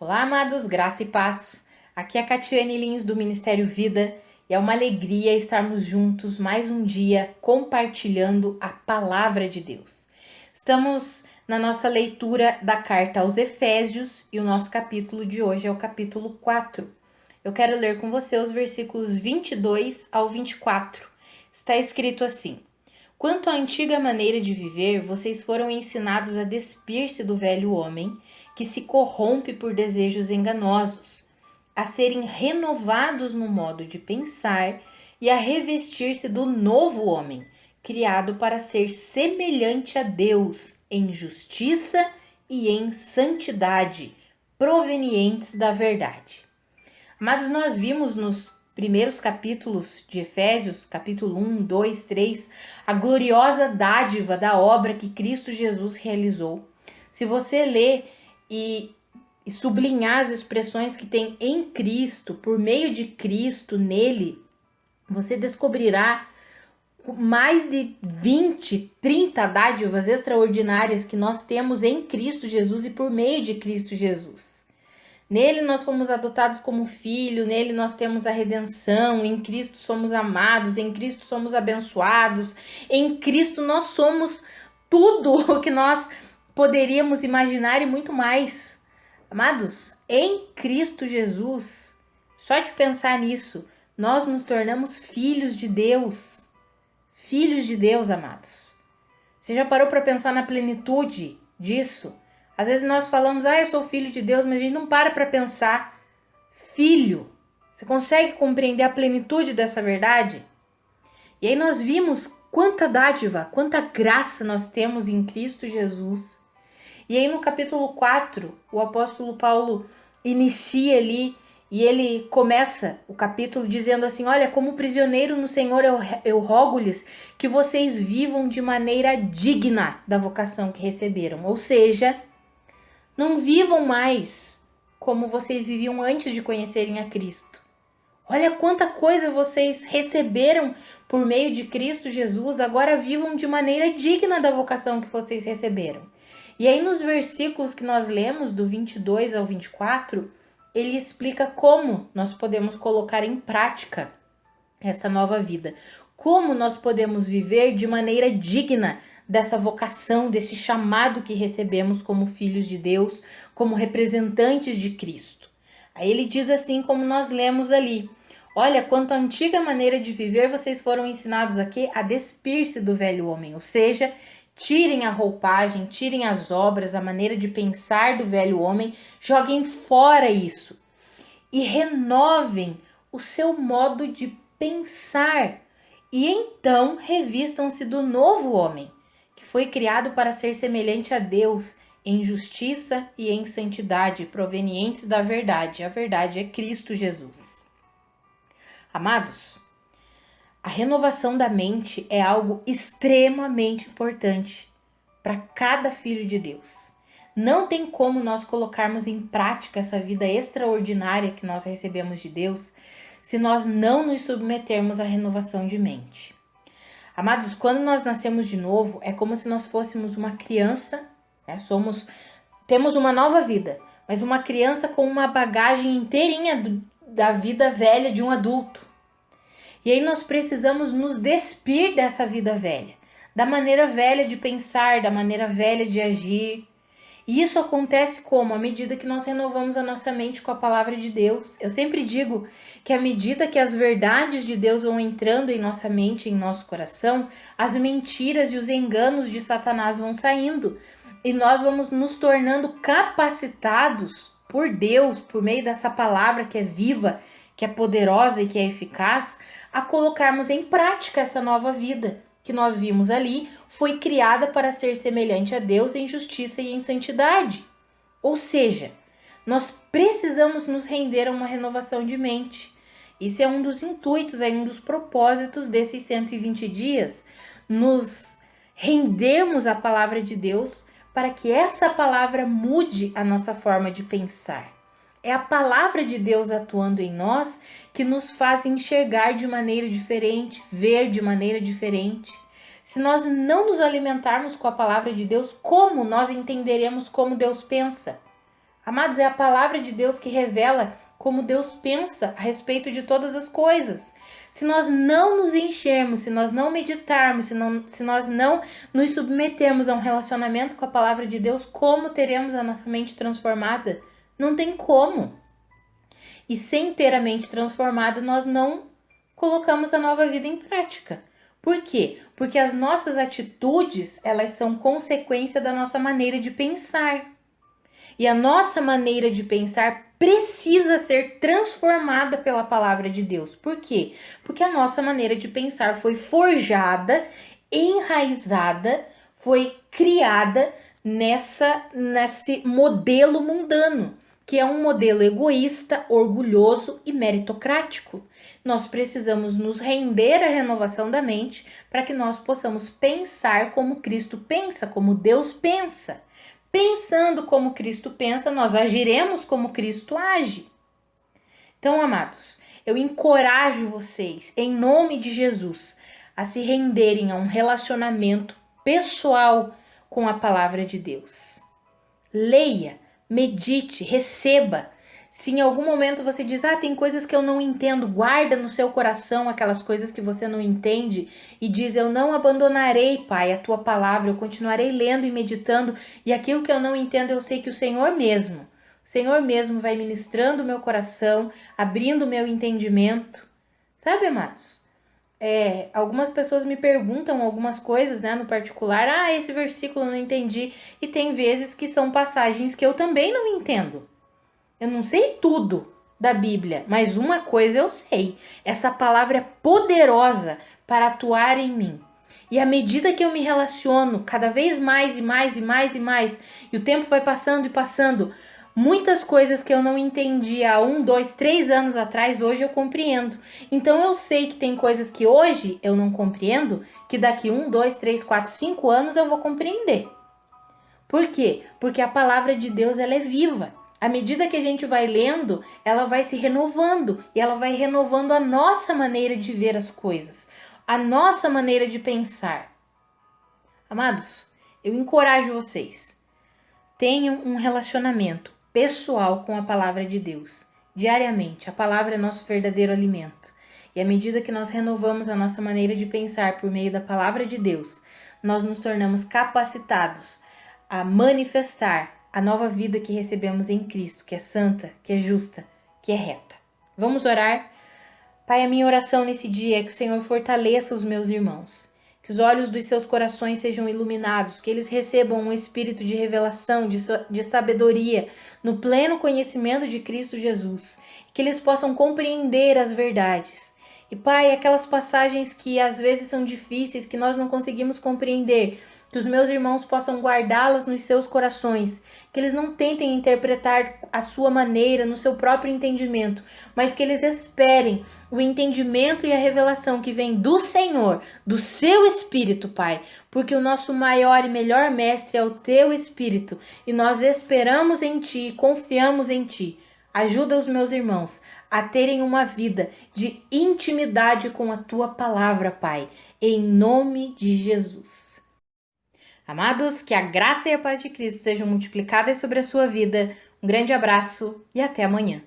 Olá, amados, graça e paz. Aqui é a Catiane Lins do Ministério Vida e é uma alegria estarmos juntos mais um dia compartilhando a palavra de Deus. Estamos na nossa leitura da carta aos Efésios e o nosso capítulo de hoje é o capítulo 4. Eu quero ler com você os versículos 22 ao 24. Está escrito assim: Quanto à antiga maneira de viver, vocês foram ensinados a despir-se do velho homem, que se corrompe por desejos enganosos, a serem renovados no modo de pensar e a revestir-se do novo homem, criado para ser semelhante a Deus em justiça e em santidade, provenientes da verdade. Amados, nós vimos nos primeiros capítulos de Efésios, capítulo 1, 2, 3, a gloriosa dádiva da obra que Cristo Jesus realizou. Se você ler e sublinhar as expressões que tem em Cristo, por meio de Cristo, nele, você descobrirá mais de 20, 30 dádivas extraordinárias que nós temos em Cristo Jesus e por meio de Cristo Jesus. Nele nós fomos adotados como filho, nele nós temos a redenção, em Cristo somos amados, em Cristo somos abençoados, em Cristo nós somos tudo o que nós poderíamos imaginar e muito mais. Amados, em Cristo Jesus, só de pensar nisso, nós nos tornamos filhos de Deus. Filhos de Deus, amados. Você já parou para pensar na plenitude disso? Às vezes nós falamos, eu sou filho de Deus, mas a gente não para pensar. Filho, você consegue compreender a plenitude dessa verdade? E aí nós vimos quanta dádiva, quanta graça nós temos em Cristo Jesus. E aí no capítulo 4, o apóstolo Paulo inicia ali e ele começa o capítulo dizendo assim: olha, como prisioneiro no Senhor eu rogo-lhes que vocês vivam de maneira digna da vocação que receberam. Ou seja, não vivam mais como vocês viviam antes de conhecerem a Cristo. Olha quanta coisa vocês receberam por meio de Cristo Jesus, agora vivam de maneira digna da vocação que vocês receberam. E aí nos versículos que nós lemos, do 22 ao 24, ele explica como nós podemos colocar em prática essa nova vida. Como nós podemos viver de maneira digna dessa vocação, desse chamado que recebemos como filhos de Deus, como representantes de Cristo. Aí ele diz assim, como nós lemos ali: olha, quanto à antiga maneira de viver, vocês foram ensinados aqui a despir-se do velho homem, ou seja, tirem a roupagem, tirem as obras, a maneira de pensar do velho homem, joguem fora isso e renovem o seu modo de pensar. E então revistam-se do novo homem, que foi criado para ser semelhante a Deus em justiça e em santidade, provenientes da verdade. A verdade é Cristo Jesus. Amados, a renovação da mente é algo extremamente importante para cada filho de Deus. Não tem como nós colocarmos em prática essa vida extraordinária que nós recebemos de Deus se nós não nos submetermos à renovação de mente. Amados, quando nós nascemos de novo, é como se nós fôssemos uma criança, né? Temos uma nova vida, mas uma criança com uma bagagem inteirinha da vida velha de um adulto. E aí nós precisamos nos despir dessa vida velha, da maneira velha de pensar, da maneira velha de agir. E isso acontece como? À medida que nós renovamos a nossa mente com a palavra de Deus. Eu sempre digo que à medida que as verdades de Deus vão entrando em nossa mente, em nosso coração, as mentiras e os enganos de Satanás vão saindo. E nós vamos nos tornando capacitados por Deus, por meio dessa palavra que é viva, que é poderosa e que é eficaz, a colocarmos em prática essa nova vida que nós vimos ali, foi criada para ser semelhante a Deus em justiça e em santidade. Ou seja, nós precisamos nos render a uma renovação de mente. Isso é um dos intuitos, é um dos propósitos desses 120 dias, nos rendermos à palavra de Deus para que essa palavra mude a nossa forma de pensar. É a palavra de Deus atuando em nós que nos faz enxergar de maneira diferente, ver de maneira diferente. Se nós não nos alimentarmos com a palavra de Deus, como nós entenderemos como Deus pensa? Amados, é a palavra de Deus que revela como Deus pensa a respeito de todas as coisas. Se nós não nos enchermos, se nós não meditarmos, se nós não nos submetermos a um relacionamento com a palavra de Deus, como teremos a nossa mente transformada? Não tem como. E sem ter a mente transformada, nós não colocamos a nova vida em prática. Por quê? Porque as nossas atitudes, elas são consequência da nossa maneira de pensar. E a nossa maneira de pensar precisa ser transformada pela palavra de Deus. Por quê? Porque a nossa maneira de pensar foi forjada, enraizada, foi criada nesse modelo mundano, que é um modelo egoísta, orgulhoso e meritocrático. Nós precisamos nos render à renovação da mente para que nós possamos pensar como Cristo pensa, como Deus pensa. Pensando como Cristo pensa, nós agiremos como Cristo age. Então, amados, eu encorajo vocês, em nome de Jesus, a se renderem a um relacionamento pessoal com a palavra de Deus. Leia, medite, receba. Se em algum momento você diz, tem coisas que eu não entendo, guarda no seu coração aquelas coisas que você não entende e diz, eu não abandonarei, Pai, a tua palavra, eu continuarei lendo e meditando, e aquilo que eu não entendo, eu sei que o Senhor mesmo vai ministrando o meu coração, abrindo o meu entendimento. Sabe, amados? Algumas pessoas me perguntam algumas coisas, né, no particular, esse versículo eu não entendi, e tem vezes que são passagens que eu também não entendo. Eu não sei tudo da Bíblia, mas uma coisa eu sei. Essa palavra é poderosa para atuar em mim. E à medida que eu me relaciono cada vez mais e mais e mais e mais, e o tempo vai passando e passando, muitas coisas que eu não entendi há 1, 2, 3 anos atrás, hoje eu compreendo. Então eu sei que tem coisas que hoje eu não compreendo, que daqui 1, 2, 3, 4, 5 anos eu vou compreender. Por quê? Porque a palavra de Deus ela é viva. À medida que a gente vai lendo, ela vai se renovando e ela vai renovando a nossa maneira de ver as coisas, a nossa maneira de pensar. Amados, eu encorajo vocês. Tenham um relacionamento pessoal com a palavra de Deus. Diariamente, a palavra é nosso verdadeiro alimento. E à medida que nós renovamos a nossa maneira de pensar por meio da palavra de Deus, nós nos tornamos capacitados a manifestar a nova vida que recebemos em Cristo, que é santa, que é justa, que é reta. Vamos orar? Pai, a minha oração nesse dia é que o Senhor fortaleça os meus irmãos, que os olhos dos seus corações sejam iluminados, que eles recebam um espírito de revelação, de sabedoria, no pleno conhecimento de Cristo Jesus, que eles possam compreender as verdades. E Pai, aquelas passagens que às vezes são difíceis, que nós não conseguimos compreender, que os meus irmãos possam guardá-las nos seus corações, que eles não tentem interpretar a sua maneira, no seu próprio entendimento, mas que eles esperem o entendimento e a revelação que vem do Senhor, do seu Espírito, Pai, porque o nosso maior e melhor mestre é o teu Espírito, e nós esperamos em Ti e confiamos em Ti. Ajuda os meus irmãos a terem uma vida de intimidade com a Tua palavra, Pai, em nome de Jesus. Amados, que a graça e a paz de Cristo sejam multiplicadas sobre a sua vida. Um grande abraço e até amanhã.